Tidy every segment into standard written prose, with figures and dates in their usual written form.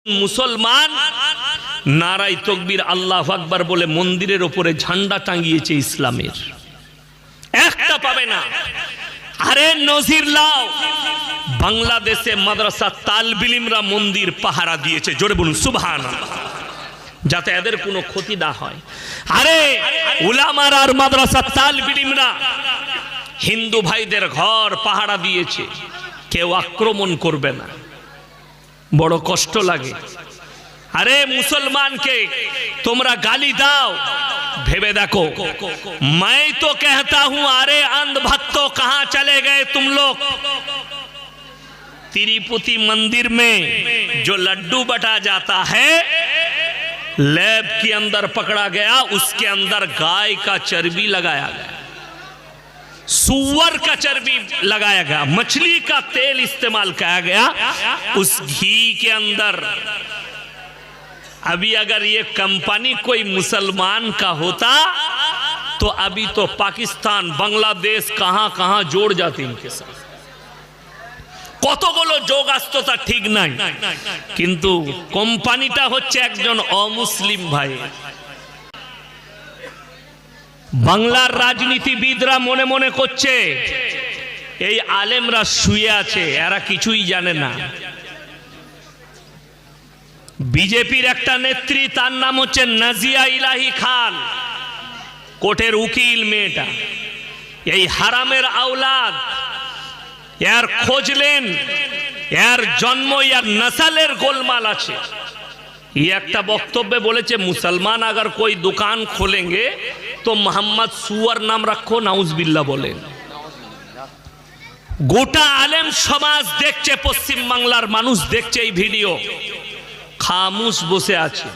মুসলমান নারাই তকবীর আল্লাহু আকবার বলে মন্দিরের উপরে ঝান্ডা টাঙিয়েছে ইসলামের, একটা পাবে না। আরে নজির লাও, বাংলাদেশে মাদ্রাসা তালবিলিমরা মন্দির পাহারা দিয়েছে, জোরে বলুন সুবহানাল্লাহ, যাতে এদের কোনো ক্ষতি না হয়। আরে উলামারা আর মাদ্রাসা তালবিলিমরা হিন্দু ভাইদের ঘর পাহারা দিয়েছে, কেউ আক্রমণ করবে না। বড় কষ্ট লাগে। আরে মুসলমানকে তোমরা গালি দাও, ভেবে দেখো, मैं तो कहता हूं अरे अंध भक्तों कहां चले गए तुम लोग। तिरुपति मंदिर में जो लड्डू बटा जाता है, लैब के अंदर पकड़ा गया, उसके अंदर गाय का चर्बी लगाया गया, सुअर का चर्बी लगाया गया, मछली का तेल इस्तेमाल किया गया उस घी के अंदर। अभी अगर ये कंपनी कोई मुसलमान का होता तो अभी तो पाकिस्तान बांग्लादेश कहां कहां जोड़ जाते इनके साथ। কতগুলো যোগ আসতো তা ঠিক নাই, কিন্তু কোম্পানিটা হচ্ছে একজন অমুসলিম ভাই। বাংলার রাজনীতিবিদরা মনে মনে করছে এই আলেমরা শুয়ে আছে, এরা কিছুই জানে না। বিজেপির একটা নেত্রী, তার নাম হচ্ছে নাজিয়া ইলাহি খান, কোর্টের উকিল মেয়েটা। এই হারামের আওলাদ, এর খোঁজলেন, এর জন্ম ইয়ার নসলের গোলমাল আছে। ये একটা বক্তব্যে বলেছে, মুসলমান अगर कोई दुकान खोलेंगे तो मोहम्मद सुअर नाम रखो, नाउजुबिल्लाह বলেন। গোটা আলেম সমাজ দেখছে, পশ্চিম বাংলার মানুষ দেখছে এই ভিডিও, খামোশ বসে আছে।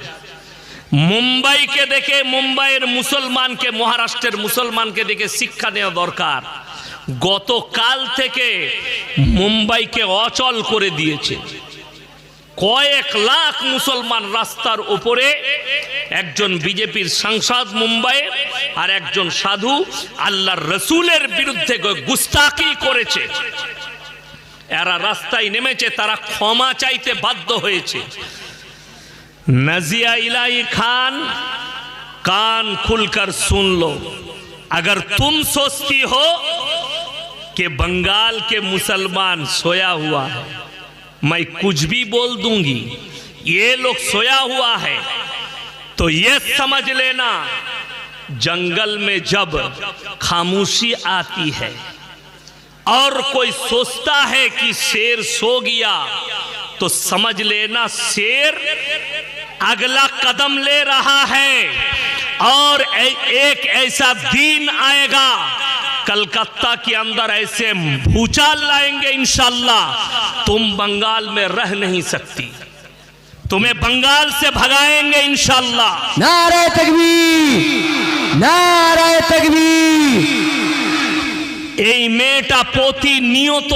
মুম্বাইকে দেখে, মুম্বাইয়ের মুসলমানকে, মহারাষ্ট্রের মুসলমানকে দেখে শিক্ষা নেওয়া দরকার। গতকাল থেকে মুম্বাইকে অচল করে দিয়েছে। কয়েক লাখ মুসলমান রাস্তার উপরে, একজন বিজেপির সাংসদ মুম্বাই আর একজন সাধু আল্লাহর রসুলের বিরুদ্ধে গুস্তাখি করেছে, এরা রাস্তায় নেমেছে, তারা ক্ষমা চাইতে বাধ্য হয়েছে। नजिया इलाही खान, कान खुलकर सुन लो, अगर तुम सोचती हो कि बंगाल के मुसलमान सोया हुआ है, मैं कुछ भी बोल दूंगी, ये लोग सोया हुआ है, तो ये समझ लेना, जंगल में जब खामोशी आती है और कोई सोचता है कि शेर सो गया, तो समझ लेना शेर अगला कदम ले रहा है। और एक ऐसा दिन आएगा, कलकत्ता के अंदर ऐसे भूचाल लाएंगे इंशाअल्लाह, तुम बंगाल में रह नहीं सकती, तुम्हें बंगाल से भगाएंगे इंशाअल्लाह। नारे तकबीर, नारे तकबीर। এই মেয়েটা প্রতিনিয়ত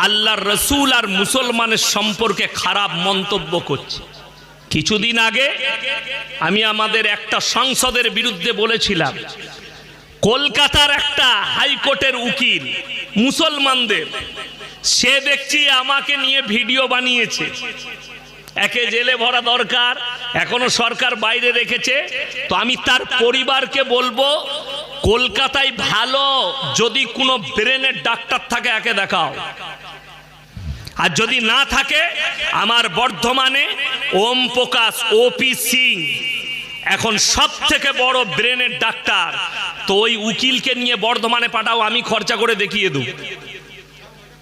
আল্লাহর রসুল আর মুসলমানের সম্পর্কে খারাপ মন্তব্য করছে। কিছুদিন আগে আমি আমাদের একটা সংসদের বিরুদ্ধে বলেছিলাম, কলকাতার একটা হাইকোর্টের উকিল মুসলমানদের, সে দেখছি আমাকে নিয়ে ভিডিও বানিয়েছে। একে জেলে ভরা দরকার, এখনো সরকার বাইরে রেখেছে। তো আমি তার পরিবারকে বলবো, কলকাতায় ভালো যদি কোনো ব্রেনের ডাক্তার থাকে একে দেখাও, আর যদি না থাকে আমার বর্ধমানে ওম প্রকাশ ওপি সিং এখন সব থেকে বড় ব্রেনের ডাক্তার, তো ওই উকিলকে নিয়ে বর্ধমানে পাঠাও, আমি খরচা করে দেখিয়ে দেব,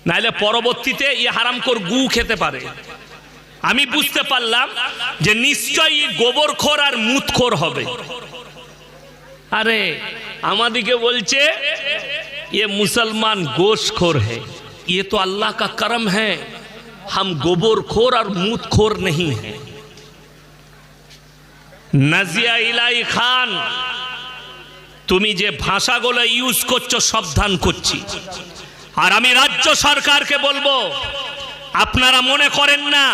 নাহলে পরবর্তীতে এই হারামখোর গু খেতে পারে। আমি বুঝতে পারলাম যে নিশ্চয়ই গোবরখোর আর মুতখোর হবে। আরে আমাদিকে বলছে ये मुसलमान गोश्तखोर है, ये तो अल्लाह का करम है, हम गोबरखोर और मूतखोर नहीं हैं। নাজিয়া ইলাহি খান, তুমি যে ভাষাগুলো ইউজ করছো সাবধান করছি। আর আমি রাজ্য সরকারকে বলবো, আপনারা মনে করেন না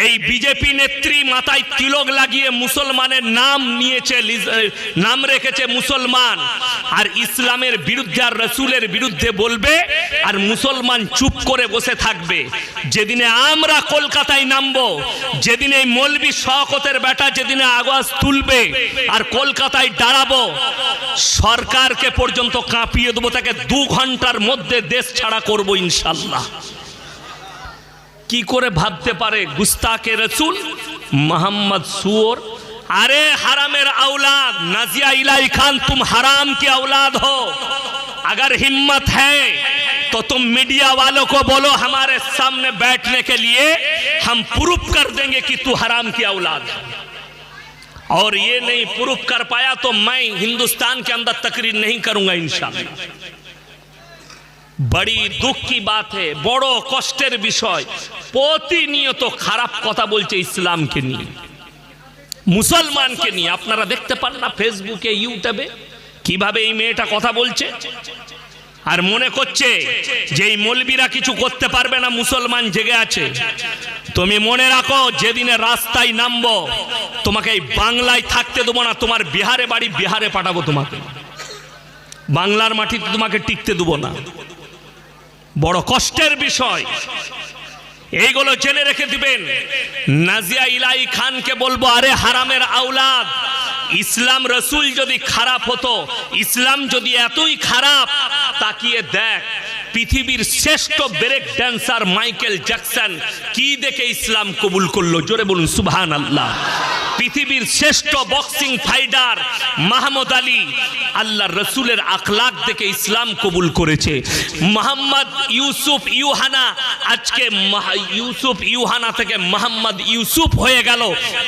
এই বিজেপি নেত্রী মাথায় তিলক লাগিয়ে মুসলমানের নাম নিয়েছে, নাম রেখেছে মুসলমান, আর ইসলামের বিরুদ্ধে আর রসুলের বিরুদ্ধে বলবে, আর মুসলমান চুপ করে বসে থাকবে। যেদিনে আমরা কলকাতায় নামবো, যেদিন এই মৌলবি শওকতের বেটা যেদিনে আওয়াজ তুলবে আর কলকাতায় দাঁড়াবো, সরকারকে পর্যন্ত কাঁপিয়ে দেবো, তাকে 2 ঘন্টার মধ্যে দেশ ছাড়া করবো ইনশাল্লাহ। কি করে ভাবতে পারে গুস্তাকে রসুল মোহাম্মদ সুর? अरे हरामेर औलाद, नाजिया इलाही खान तुम हराम की औलाद हो। अगर हिम्मत है तो तुम मीडिया वालों को बोलो हमारे सामने बैठने के लिए, हम प्रूफ कर देंगे कि तू हराम की औलाद है। और ये नहीं प्रूफ कर पाया तो मैं हिंदुस्तान के अंदर तकरीर नहीं करूंगा इंशाअल्लाह। बड़ी दुख की बात है, बड़ो कष्टेर विषय, प्रतिनियत খারাপ কথা বলছে ইসলামকে নিয়ে, মুসলমানকে নিয়ে। আপনারা দেখতে পান না ফেসবুকে, ইউটিউবে কিভাবে এই মেয়েটা কথা বলছে, আর মনে করছে যে এই মৌলবীরা কিছু করতে পারবে না, মুসলমান জেগে আছে। তুমি মনে রাখো, যেদিনে রাস্তায় নামবো তোমাকে এই বাংলায় থাকতে দেবো না, তোমার বিহারে বাড়ি, বিহারে পাঠাবো তোমাকে, বাংলার মাটিতে তোমাকে টিকতে দেবো না। বড় কষ্টের বিষয়, এইগুলো জেনে রেখে দিবেন। নাজিয়া ইলাহি খানকে বলবো, আরে হারামের আওলাদ, ইসলাম রসুল যদি খারাপ হতো, ইসলাম যদি এতই খারাপ, তাকিয়ে দেখ পৃথিবীর শ্রেষ্ঠ ব্রেক ড্যান্সার মাইকেল জ্যাকসন কি দেখে ইসলাম কবুল করলো, জোরে বলুন সুবহানাল্লাহ। পৃথিবীর শ্রেষ্ঠ বক্সিং ফাইটার মাহমুদ আলী আল্লাহ রসুলের আখলাক দেখে ইসলাম কবুল করেছে। মোহাম্মদ ইউসুফ ইউহানা, আজকে ইউসুফ ইউহানা থেকে মোহাম্মদ ইউসুফ হয়ে গেল,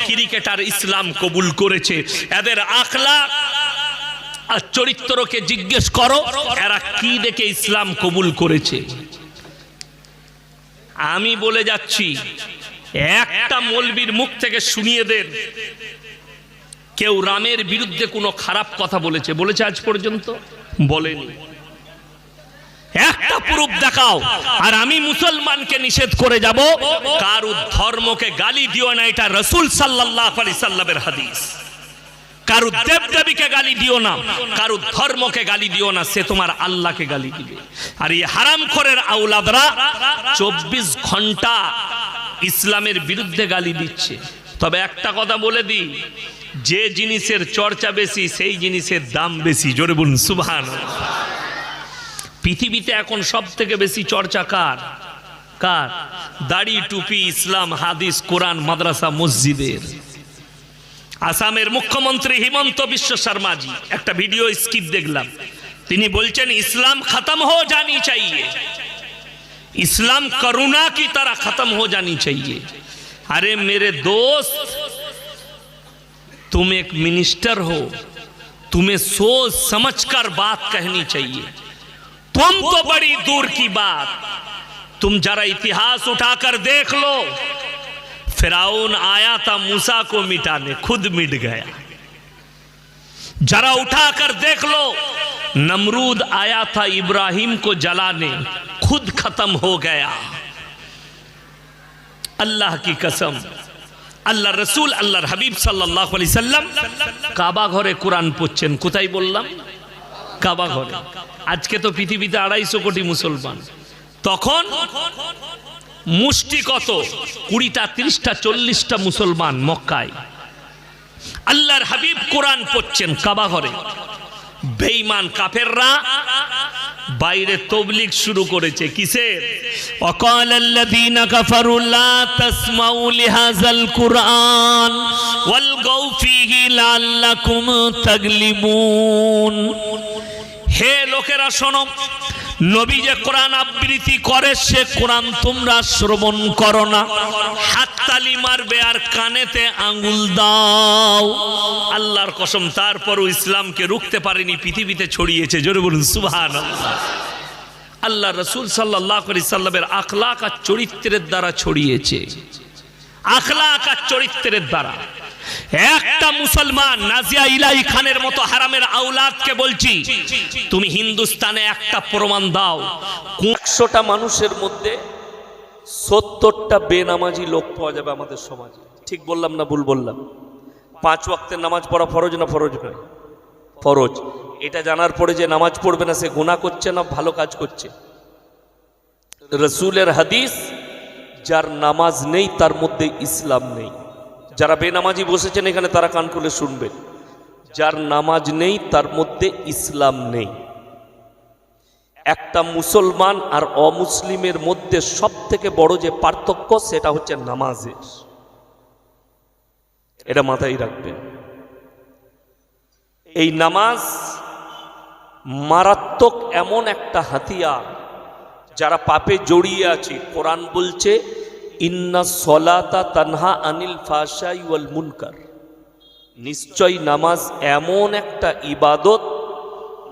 ক্রিকেটার ইসলাম কবুল করেছে। এদের আখলাক আর চরিত্রকে জিজ্ঞেস করো, এরা কি দেখে ইসলাম কবুল করেছে। আমি বলে যাচ্ছি, একটা মৌলবীর মুখ থেকে শুনিয়ে দেন কেউ রামের বিরুদ্ধে কোনো খারাপ কথা বলেছে? বলেছে আজ পর্যন্ত? বলেনি। একটা প্রুফ দেখাও, আর আমি মুসলমানকে নিষেধ করে যাব, কারো ধর্মকে গালি দিও না, এটা রাসূল সাল্লাল্লাহু আলাইহি সাল্লামের হাদিস। কারো দেবদেবীকে গালি দিও না, কারো ধর্মকে গালি দিও না, সে তোমার আল্লাহকে গালি দিবে। আর এই হারামখোরের আওলাদরা 24 ঘন্টা ইসলামের বিরুদ্ধে গালি দিচ্ছে। তবে একটা কথা বলে দিই, যে জিনিসের চর্চা বেশি সেই জিনিসের দাম বেশি, জোরে বলুন সুবহানাল্লাহ। পৃথিবীতে এখন সব থেকে বেশি চর্চা কার? কার? দাড়ি, টুপি, ইসলাম, হাদিস, কোরআন, মাদ্রাসা, মসজিদের। আসামের মুখ্যমন্ত্রী হিমন্ত বিশ্ব শর্মাজি একটা ভিডিও স্কিপ দেখলাম, তিনি বলছেন ইসলাম খতম हो जानी चाहिए, इस्लाम करुणा की तरह खत्म हो जानी चाहिए। अरे मेरे दोस्त, तुम एक मिनिस्टर हो, तुम्हें सोच समझकर बात कहनी चाहिए। तुम तो बड़ी दूर की बात, तुम जरा इतिहास उठाकर देख लो, फिरौन आया था मूसा को मिटाने, खुद मिट गया। जरा उठाकर देख लो, नमरूद आया था इब्राहिम को जलाने, खुद खत्म हो गया। अल्लाह की कसम, अल्लाह रसूल अल्लाहर हबीब सल्लल्लाहु अलैहि वसल्लम কাবা ঘরে কোরআন পড়ছেন। কোথায় বললাম? কাবা ঘরে। আজকে তো পৃথিবীতে 250 কোটি মুসলমান, তখন মুষ্টি কত? 20টা 30টা 40টা মুসলমান মক্কায়। আল্লাহর হাবিব কোরআন পড়ছেন কাবা ঘরে। বেঈমান কাফেররা বাইরে তাবলীগ শুরু করেছে, কিসের? ওয়াকালাল্লাযীনা কাফারু লা তাসমাউ লিহাযাল কুরআন ওয়ালগাউ ফীহি লাআল্লাকুম তাগলিবুন। হে লোকেরা শোনো, নবী যে কোরআন আবৃত্তি করে সে কোরআন তোমরা শ্রবণ করো না, হাততালি মারবে আর কানেতে আঙ্গুল দাও। আল্লাহর কসম, তারপরও ইসলামকে রুখতে পারেনি, পৃথিবীতে ছড়িয়েছে। জোরে বলুন সুবহানাল্লাহ। আল্লাহ রাসূল সাল্লাল্লাহু আলাইহি সাল্লামের আখলাক আর চরিত্রের দ্বারা ছড়িয়েছে, আখলাক আর চরিত্রের দ্বারা। একটা মুসলমান নাজিয়া ইলাহি খানের মতো হারামের আওলাদকে বলছি, তুমি হিন্দুস্তানে একটা প্রমাণ দাও 100টা মানুষের মধ্যে 70টা বেনামাজি লোক পাওয়া যাবে আমাদের সমাজে। ঠিক বললাম না ভুল বললাম? 5 ওয়াক্তের নামাজ পড়া ফরজ না ফরজ নয়? ফরজ। এটা জানার পরে যে নামাজ পড়বে না সে গুনাহ করছে না ভালো কাজ করছে? রসুলের হাদিস, যার নামাজ নেই তার মধ্যে ইসলাম নেই। যারা বেনামাজি বসেছেন এখানে তারা কান খুলে শুনবেন, যার নামাজ নেই তার মধ্যে ইসলাম নেই। একটা মুসলমান আর অমুসলিমের মধ্যে সব থেকে বড় যে পার্থক্য সেটা হচ্ছে নামাজের। এটা মাথায় রাখবেন। এই নামাজ মারাত্মক এমন একটা হাতিয়ার, যারা পাপে জড়িয়ে আছে। কোরআন বলছে ইন্না সলাতা তানহা আনিল ফাহশাই ওয়াল মুনকার। নিশ্চয় নামাজ এমন একটা ইবাদত,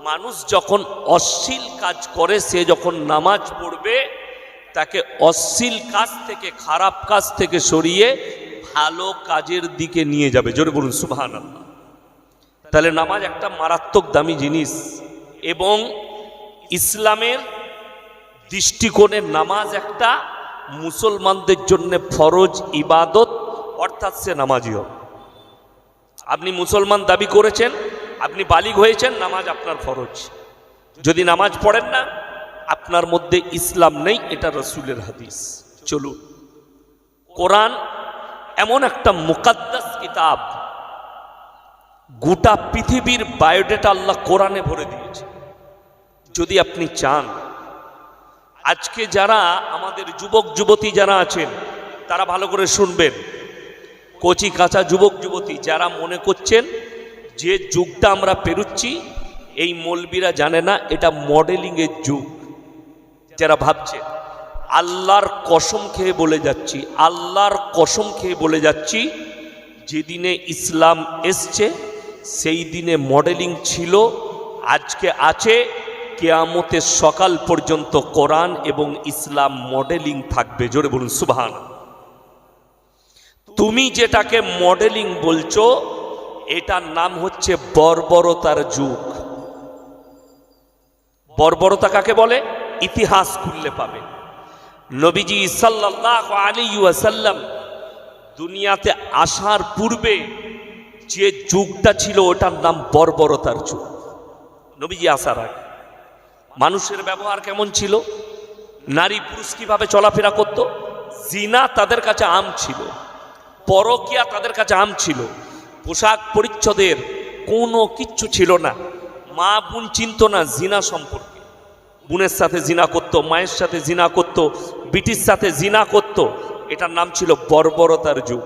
মানুষ যখন অশ্লীল কাজ করে, সে যখন নামাজ পড়বে তাকে অশ্লীল কাজ থেকে, খারাপ কাজ থেকে সরিয়ে ভালো কাজের দিকে নিয়ে যাবে। জোরে বলুন সুবহানাল্লাহ। তাহলে নামাজ একটা মারাত্মক দামি জিনিস, এবং ইসলামের দৃষ্টিকোণে নামাজ একটা মুসলমানদের জন্য ফরজ ইবাদত, অর্থাৎ সে নামাজি হবে। আপনি মুসলমান দাবি করেছেন, আপনি বালিগ হয়েছেন, নামাজ আপনার ফরজ। যদি নামাজ পড়েন না, আপনার মধ্যে ইসলাম নেই। এটা রসুলের হাদিস। চলুন, কোরআন এমন একটা মুকাদ্দাস কিতাব, গোটা পৃথিবীর বায়োডেটা আল্লাহ কোরআনে ভরে দিয়েছে। যদি আপনি চান, আজকে যারা আমাদের যুবক যুবতী যারা আছেন তারা ভালো করে শুনবেন। কচি কাঁচা যুবক যুবতী যারা মনে করছেন যে যুগটা আমরা পেরুচ্ছি, এই মৌলবীরা জানে না এটা মডেলিংয়ের যুগ, যারা ভাবছে, আল্লাহর কসম খেয়ে বলে যাচ্ছি, আল্লাহর কসম খেয়ে বলে যাচ্ছি, যেদিনে ইসলাম এসছে সেই দিনে মডেলিং ছিল, আজকে আছে, কিয়ামতের সকাল পর্যন্ত কোরআন এবং ইসলাম মডেলিং থাকবে। জোরে বলুন সুবহানাল্লাহ। তুমি যেটাকে মডেলিং বলছো, এটার নাম হচ্ছে বর্বরতার যুগ। বর্বরতা কাকে বলে? ইতিহাস খুললে পাবে। নবীজি সাল্লাল্লাহু আলাইহি ওয়াসাল্লাম দুনিয়াতে আসার পূর্বে যে যুগটা ছিল ওটার নাম বর্বরতার যুগ। নবীজি আসার আগে মানুষের ব্যবহার কেমন ছিল, নারী পুরুষ কিভাবে চলাফেরা করত, জিনা তাদের কাছে আম ছিল, পরকিয়া তাদের কাছে আম ছিল, পোশাক পরিচ্ছদের কোনো কিচ্ছু ছিল না। মা বোন চিনত না জিনা সম্পর্কে, বোনের সাথে জিনা করত, মায়ের সাথে জিনা করত, বিটির সাথে জিনা করত। এটার নাম ছিল বর্বরতার যুগ।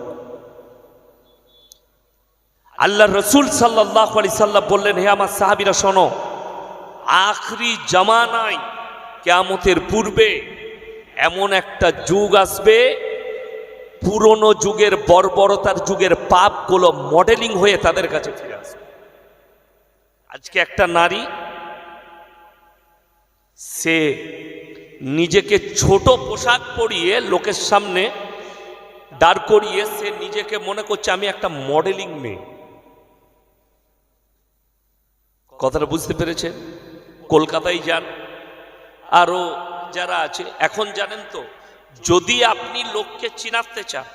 আল্লাহ রসুল সাল্লাল্লাহু আলাইহি সাল্লাম বললেন, হে আমার সাহাবীরা শোনো, আখরি জামানায় কিয়ামতের পূর্বে এমন একটা যুগ আসবে, পুরনো যুগের বর্বরতার যুগের পাপগুলো মডেলিং হয়ে তাদের কাছে ফিরে আসবে। আজকে একটা নারী, সে নিজেকে ছোট পোশাক পরিয়ে লোকের সামনে দাঁড় করিয়ে সে নিজেকে মনে করছে আমি একটা মডেলিং মেয়ে। কথাটা বুঝতে পেরেছেন? কলকাতায় যান, আরো যারা আছে, এখন জানেন তো, যদি আপনি লোককে চিনাতে চান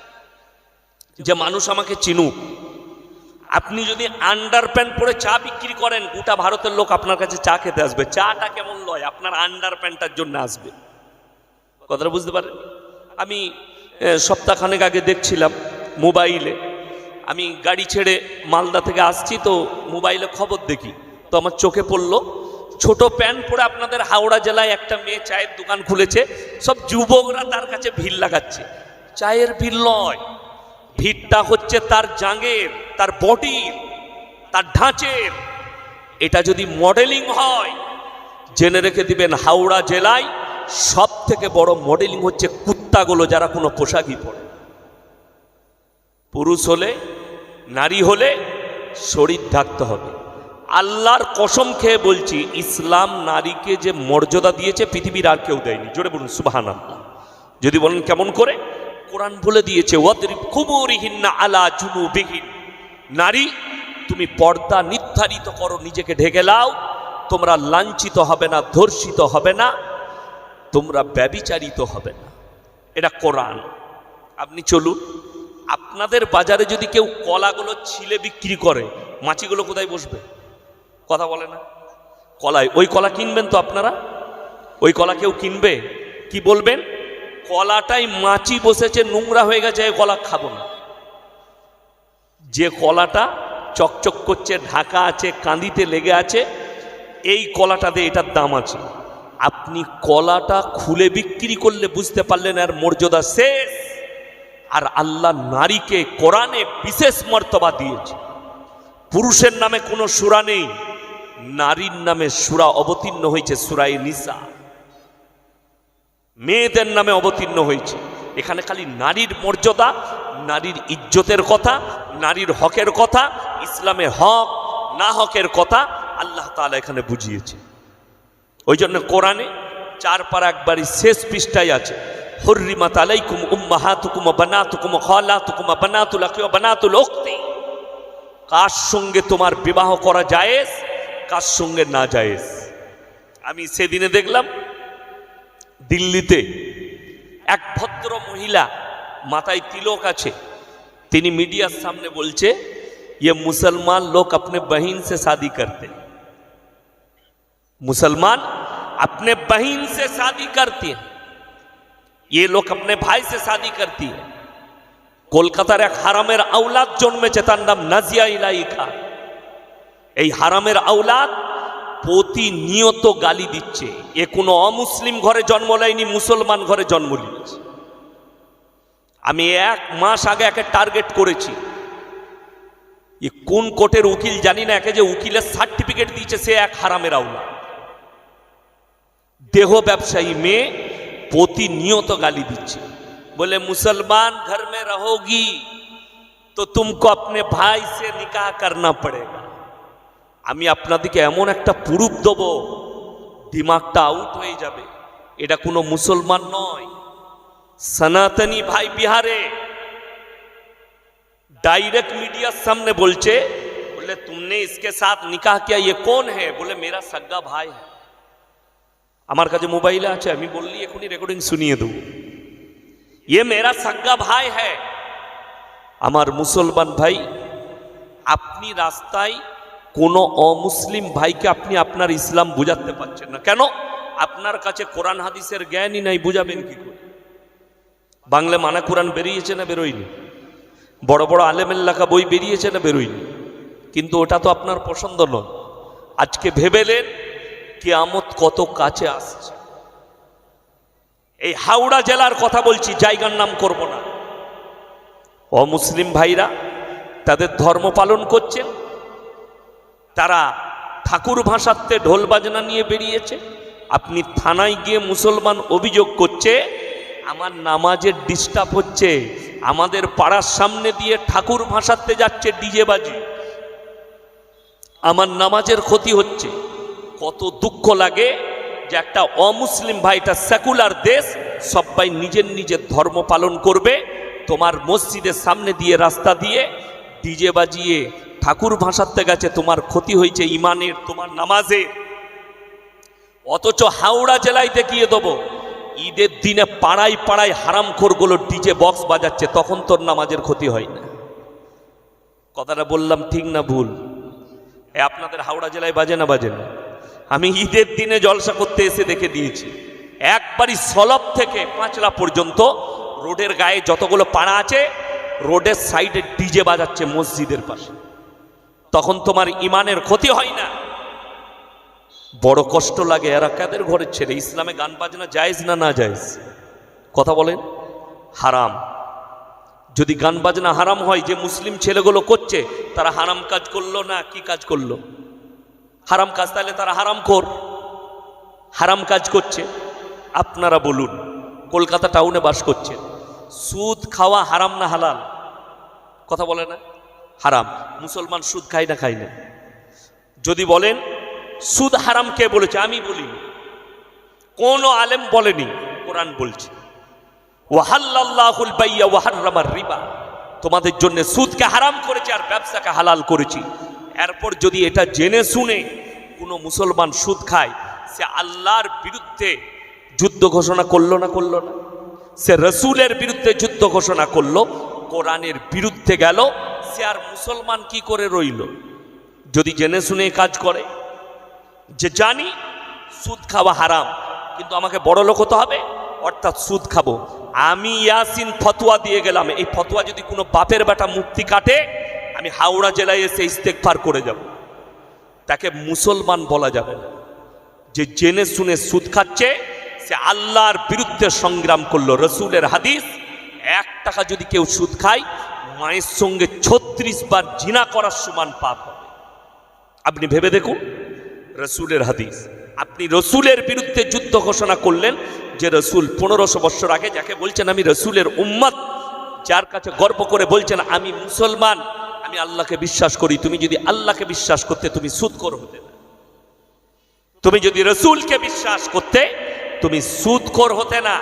যে মানুষ আমাকে চিনুক, আপনি যদি আন্ডার প্যান্ট পরে চা বিক্রি করেন, গোটা ভারতের লোক আপনার কাছে চা খেতে আসবে। চাটা কেমন লয়, আপনার আন্ডার প্যান্টটার জন্য আসবে। কথাটা বুঝতে পারেন? আমি সপ্তাহখানেক আগে দেখছিলাম মোবাইলে, আমি গাড়ি ছেড়ে মালদা থেকে আসছি তো মোবাইলে খবর দেখি, তো আমার চোখে পড়লো ছোট প্যান্ট পরে আপনাদের হাওড়া জেলায় একটা মেয়ে চায়ের দোকান খুলেছে, সব যুবকরা তার কাছে ভিড় লাগাচ্ছে। চায়ের ভিড় নয়, ভিড়টা হচ্ছে তার জাঙ্গের, তার বডির, তার ঢাঁচের। এটা যদি মডেলিং হয়, জেনে রেখে দিবেন, হাওড়া জেলায় সব থেকে বড় মডেলিং হচ্ছে কুত্তাগুলো, যারা কোনো পোশাকই পরে। পুরুষ হলে, নারী হলে শরীর ঢাকতে হবে। আল্লাহর কসম খেয়ে বলছি, ইসলাম নারীকে যে মর্যাদা দিয়েছে পৃথিবীর আর কেউ দেয়নি। জোরে বলুন সুবহানাল্লাহ। যদি বলেন কেমন করে, কোরআন বলে দিয়েছে, ওয়াদরিব খুমুরিহিন্না আলা জুনুবিহিন, নারী তুমি পর্দা নির্ধারিত করো, নিজেকে ঢেকে লাও, তোমরা লাঞ্ছিত হবে না, ধর্ষিত হবে না, তোমরা ব্যভিচারিত হবে না। এটা কোরআন। আপনি চলুন, আপনাদের বাজারে যদি কেউ কলাগুলো ছিলে বিক্রি করে, মাছিগুলো কোথায় বসবে? কথা বলে না? কলায়। ওই কলা কিনবেন তো আপনারা? ওই কলা কেউ কিনবে? কি বলবেন? কলাটাই মাছি বসেছে, নোংরা হয়ে গেছে, এই কলা খাবো না। যে কলাটা চকচক করছে, ঢাকা আছে, কাঁদিতে লেগে আছে, এই কলাটাতে এটার দাম আছে। আপনি কলাটা খুলে বিক্রি করলে বুঝতে পারলেন আর মর্যাদা শেষ। আর আল্লাহ নারীকে কোরআনে বিশেষ মর্তবা দিয়েছে। পুরুষের নামে কোনো সূরা নেই, নারীর নামে সূরা অবতীর্ণ হয়েছে, সূরা নিসা। মেয়েদের নামে অবতীর্ণ হয়েছে। এখানে খালি নারীর মর্যাদা, নারীর ইজ্জতের কথা, নারীর হকের কথা, ইসলামে হক না হকের কথা আল্লাহ তাআলা এখানে বুঝিয়েছে। ওই জন্য কোরআনে 4 পারা একবারই শেষ পৃষ্ঠায় আছে, হুররিমাত আলাইকুম উম্মাহাতুকুম ওয়া বানাতুকুম ওয়া খালাতুকুম ওয়া বানাতুল আখি ওয়া বানাতুল উখতি। কার সঙ্গে তোমার বিবাহ করা জায়েজ, কার সঙ্গে না জায়েজ। আমি সেদিনে দেখলাম দিল্লিতে এক ভদ্র মহিলা, মাথায় তিলক আছে, তিনি মিডিয়ার সামনে বলছে, ये मुसलमान लोग अपने बहन से शादी करते, मुसलमान अपने बहन से शादी करते हैं, ये लोग अपने भाई से शादी करती है। কলকাতার এক হারামের আওলাদ জন্মেছে, তার নাম নাজিয়া ইলাহি খান। এই হারামের আওলাদ প্রতিনিয়ত গালি দিচ্ছে। এ কোনো অমুসলিম ঘরে জন্ম নেয়নি, মুসলমান ঘরে জন্ম নিয়েছে। আমি 1 মাস আগে একে টার্গেট করেছি। এ কোন কোর্টের উকিল জানি না, একে যে উকিলের সার্টিফিকেট দিয়েছে সে এক হারামের আওলাদ। দেহ ব্যবসায়ী মেয়ে প্রতিনিয়ত গালি দিচ্ছে, বলে মুসলমান ঘর মে রहोगी তো तुमको अपने भाई से निकाह करना पड़ेगा। আমি আপনাদেরকে এমন একটা প্রুফ দেব, দিমাগটা আউট হয়ে যাবে। এটা কোনো মুসলমান নয়, সনাতনী ভাই বিহারে डायरेक्ट मीडिया सामने बोलचे, बोले तुमने इसके साथ निकाह किया, ये कौन है? बोले मेरा सगा भाई है। আমার কাছে মোবাইল আছে, আমি বললি এখনই রেকর্ডিং শুনিয়ে দেব। ये मेरा सगा भाई है। আমার মুসলমান ভাই, আপনি রাস্তায় কোনো অমুসলিম ভাইকে আপনি আপনার ইসলাম বুঝাতে পারছেন না কেন? আপনার কাছে কোরআন হাদিসের জ্ঞানই নাই, বুঝাবেন কি করে? বাংলা মানা কোরআন বেরিয়েছে না বেরোয়নি? বড় বড় আলেমের লেখা বই বেরিয়েছে না বেরোয়নি? কিন্তু ওটা তো আপনার পছন্দ নয়। আজকে ভেবেলেন কিয়ামত কত কাছে আসছে। এই হাওড়া জেলার কথা বলছি, জায়গার নাম করব না। অমুসলিম ভাইরা তাদের ধর্ম পালন করছেন, তারা ঠাকুর ভাসাতে ঢোল বাজনা নিয়ে বেরিয়েছে। আপনি থানায় গিয়ে মুসলমান অভিযোগ করছে আমার নামাজের ডিস্টার্ব হচ্ছে, আমাদের পাড়ার সামনে দিয়ে ঠাকুর ভাসাতে যাচ্ছে ডিজে বাজি, আমার নামাজের ক্ষতি হচ্ছে। কত দুঃখ লাগে যে একটা অমুসলিম ভাইটা, সেকুলার দেশ, সবাই নিজের নিজের ধর্ম পালন করবে, তোমার মসজিদের সামনে দিয়ে রাস্তা দিয়ে ডিজে বাজিয়ে ঠাকুর ভাসাতে গেছে, তোমার ক্ষতি হয়েছে ইমানের, তোমার নামাজের। অথচ হাওড়া জেলায় দেখিয়ে দেবো ঈদের দিনে পাড়ায় পাড়ায় হারামখোরগুলো ডিজে বক্স বাজাচ্ছে, তখন তোর নামাজের ক্ষতি হয় না। কথাটা বললাম ঠিক না ভুল? আপনাদের হাওড়া জেলায় বাজে না বাজে না? আমি ঈদের দিনে জলসা করতে এসে দেখে দিয়েছি, একবারই সলব থেকে পাঁচলা পর্যন্ত রোডের গায়ে যতগুলো পাড়া আছে, রোডের সাইডে ডিজে বাজাচ্ছে মসজিদের পাশে, তখন তোমার ইমানের ক্ষতি হয় না? বড় কষ্ট লাগে। এরা কাদের ঘরের ছেলে? ইসলামে গান বাজনা জায়েজ না না জায়েজ? কথা বলেন। হারাম। যদি গান বাজনা হারাম হয়, যে মুসলিম ছেলেগুলো করছে তারা হারাম কাজ করলো না কি কাজ করলো? হারাম কাজ। তাহলে তারা হারামখোর, হারাম কাজ করছে। আপনারা বলুন, কলকাতা টাউনে বাস করছেন, সুদ খাওয়া হারাম না হালাল? কথা বলে না? হারাম। মুসলমান সুদ খায় না খায় না? যদি বলেন সুদ হারাম কে বলেছে? আমি বলিনি, কোন আলেম বলেনি, কোরআন বলছে ওয়াহাল্লাল্লাহুল বাইয়া ওয়া হাররামার রিবা, তোমাদের জন্য সুদকে হারাম করেছে আর ব্যবসাকে হালাল করেছি। এরপর যদি এটা জেনে শুনে কোনো মুসলমান সুদ খায়, সে আল্লাহর বিরুদ্ধে যুদ্ধ ঘোষণা করলো না করলো না? সে রসুলের বিরুদ্ধে যুদ্ধ ঘোষণা করলো, কোরআনের বিরুদ্ধে গেল, সে আর মুসলমান কি করে রইল? যদি জেনে শুনে কাজ করে, যে জানি সুদ খাওয়া হারাম কিন্তু আমাকে বড় লোক হতে হবে, অর্থাৎ সুদ খাবো, আমি ইয়াসিন ফতোয়া দিয়ে গেলাম, এই ফতোয়া যদি কোনো বাপের বেটা মুক্তি কাটে, আমি হাওড়া জেলায় এসে ইস্তেগফার করে যাব, তাকে মুসলমান বলা যাবে না। যে জেনে শুনে সুদ খাচ্ছে সে আল্লাহর বিরুদ্ধে সংগ্রাম করলো। রসুলের হাদিস, 1 টাকা যদি কেউ সুদ খায়, মায়ের সঙ্গে 36 বার জিনা করার সমান পাপ হবে। আপনি ভেবে দেখুন, রসুলের হাদিস। আপনি রসুলের বিরুদ্ধে যুদ্ধ ঘোষণা করলেন, যে রসুল 1500 বছর আগে, যাকে বলছেন আমি রসুলের উম্মত, যার কাছে গর্ব করে বলছেন আমি মুসলমান, আমি আল্লাহকে বিশ্বাস করি। তুমি যদি আল্লাহকে বিশ্বাস করতে, তুমি সুদখোর হতে না। তুমি যদি রসুলকে বিশ্বাস করতে, তুমি সুদখোর হতে না।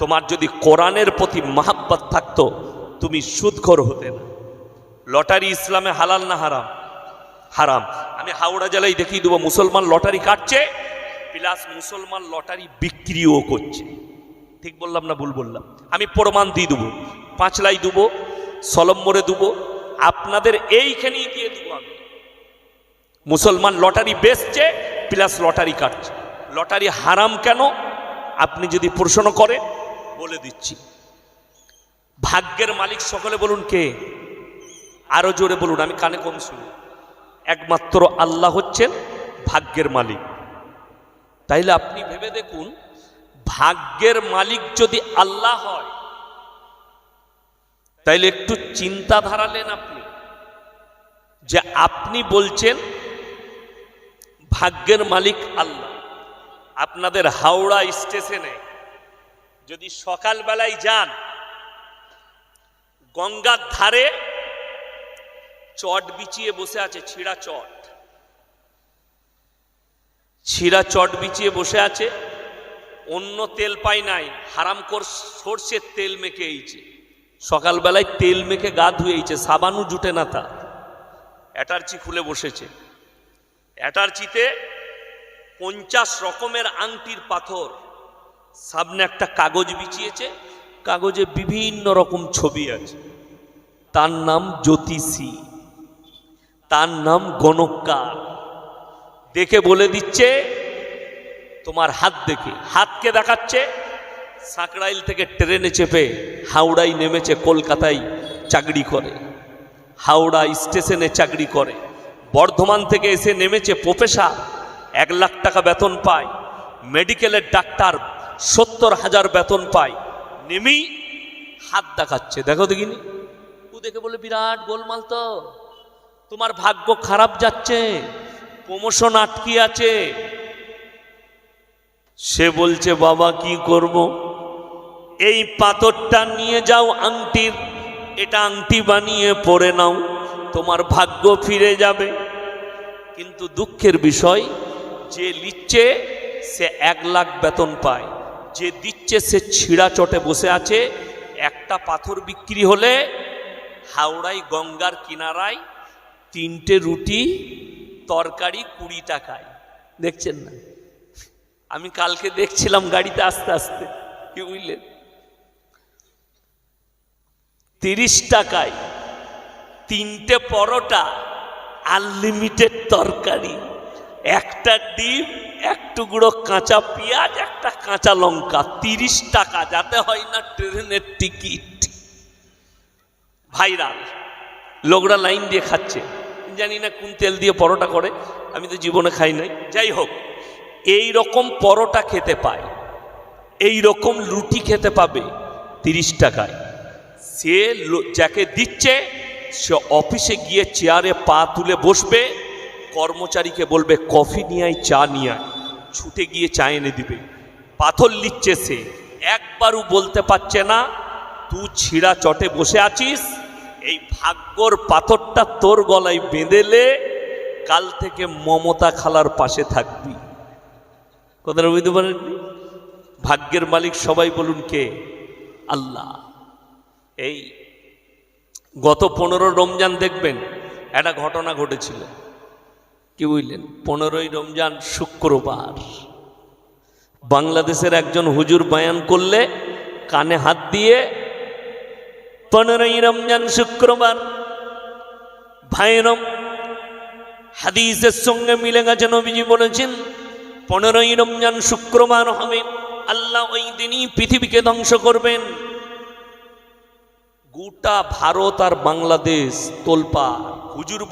তোমার যদি কোরআনের প্রতি মহাব্বত থাকতো, তুমি সুদখোর হতে না। লটারি ইসলামে হালাল না হারাম? হারাম। আমি হাওড়া জেলায় দেখিয়ে দেবো, মুসলমান লটারি কাটছে, প্লাস মুসলমান লটারি বিক্রিও করছে। ঠিক বললাম না ভুল বললাম? আমি প্রমাণ দিয়ে দেবো, 5 লাই দেবো, সলম্বরে দেবো, আপনাদের এইখানেই দিয়ে দেবো। আমি মুসলমান লটারি বেচছে প্লাস লটারি কাটছে। লটারি হারাম কেন আপনি যদি প্রশ্ন করেন, বলে দিচ্ছি। ভাগ্যের মালিক সকলে বলুন কে? আরো জোরে বলুন, আমি কানে কম শুনি। একমাত্র আল্লাহ হচ্ছেন ভাগ্যের মালিক। তাইলে আপনি ভেবে দেখুন, ভাগ্যের মালিক যদি আল্লাহ হয়, তাইলে একটু চিন্তা ধারালেন আপনি, যে আপনি বলছেন ভাগ্যের মালিক আল্লাহ। আপনাদের হাওড়া স্টেশনে যদি সকালবেলায় যান, গঙ্গার ধারে চট বিছিয়ে বসে আছে, ছিঁড়া চট বিছিয়ে বসে আছে, অন্য তেল পাই নাই, হারামখোর সরষের তেল মেখে এইছে, সকালবেলায় তেল মেখে গা ধুয়েছে, সাবানও জুটে না তার, অ্যাটার্চি খুলে বসেছে। অ্যাটার্চিতে 50 রকমের আংটির পাথর, সামনে একটা কাগজ বিছিয়েছে, কাগজে বিভিন্ন রকম ছবি আছে। তার নাম জ্যোতিষী, তার নাম গণককার। দেখে বলে দিচ্ছে তোমার হাত দেখে, হাতকে দেখাচ্ছে। সাঁকড়াইল থেকে ট্রেনে চেপে হাওড়ায় নেমেছে, কলকাতায় চাকরি করে, হাওড়া স্টেশনে চাকরি করে। বর্ধমান থেকে এসে নেমেছে প্রফেসর, 1 লাখ টাকা বেতন পায়। মেডিকেলের ডাক্তার 70,000 বেতন পায়। নেমেই হাত দেখাচ্ছে, দেখো দেখিনি। ও দেখে বলে বিরাট গোলমাল তো, তোমার ভাগ্য খারাপ যাচ্ছে, প্রমোশন আটকে আছে। সে বলছে বাবা কি করব, এই পাথরটা নিয়ে যাও আংটির, এটা আংটি বানিয়ে পরে নাও, তোমার ভাগ্য ফিরে যাবে। কিন্তু দুঃখের বিষয়, যে লিখছে সে 1 লাখ বেতন পায়, যে দিচ্ছে সে ছিঁড়া চটে বসে আছে। একটা পাথর বিক্রি হলে হাওড়ায় গঙ্গার কিনারায় 3টে রুটি তরকারি 20 টাকায়। দেখছেন না? আমি কালকে দেখছিলাম গাড়িতে আস্তে আস্তে, কি বুঝলেন, 30 টাকায় 3টে পরোটা, আনলিমিটেড তরকারি, একটা ডিম, 1 টুকরো কাঁচা পেঁয়াজ, একটা কাঁচা লঙ্কা, 30 টাকা। যাতে হয় না ট্রেনের টিকিট। ভাইরাল, লোকরা লাইন দিয়ে খাচ্ছে। জানি না কোন তেল দিয়ে পরোটা করে, আমি তো জীবনে খাই নাই। যাই হোক, এই রকম পরোটা খেতে পায়, এই রকম রুটি খেতে পাবে 30 টাকায়। সে যাকে দিচ্ছে সে অফিসে গিয়ে চেয়ারে পা তুলে বসবে, কর্মচারীকে বলবে কফি নিয়ে আয়, চা নিয়ে আয়, ছুটে গিয়ে চা এনে দিবে। পাথর লিখছে সে, একবারও বলতে পারছে না তুই ছিঁড়া চটে বসে আছিস, এই ভাগ্যর পাথরটা তোর গলায় বেঁধেলে কাল থেকে মমতা খালার পাশে থাকবি। কথাটা বুঝতে পারেননি? ভাগ্যের মালিক সবাই বলুন কে? আল্লাহ। এই গত 15 রমজান দেখবেন একটা ঘটনা ঘটেছিল, কি বুঝলেন? 15ই রমজান শুক্রবার বাংলাদেশের একজন হুজুর বয়ান করলে কানে হাত দিয়ে 15ই রমজান শুক্রবার ভাইরম হাদিসের সঙ্গে মিলে গেছে নবীজি বলেছেন 15ই রমজান শুক্রবার হবে আল্লাহ ওই দিনই পৃথিবীকে ধ্বংস করবেন গোটা ভারত আর বাংলাদেশ তোলপাড় হুজুর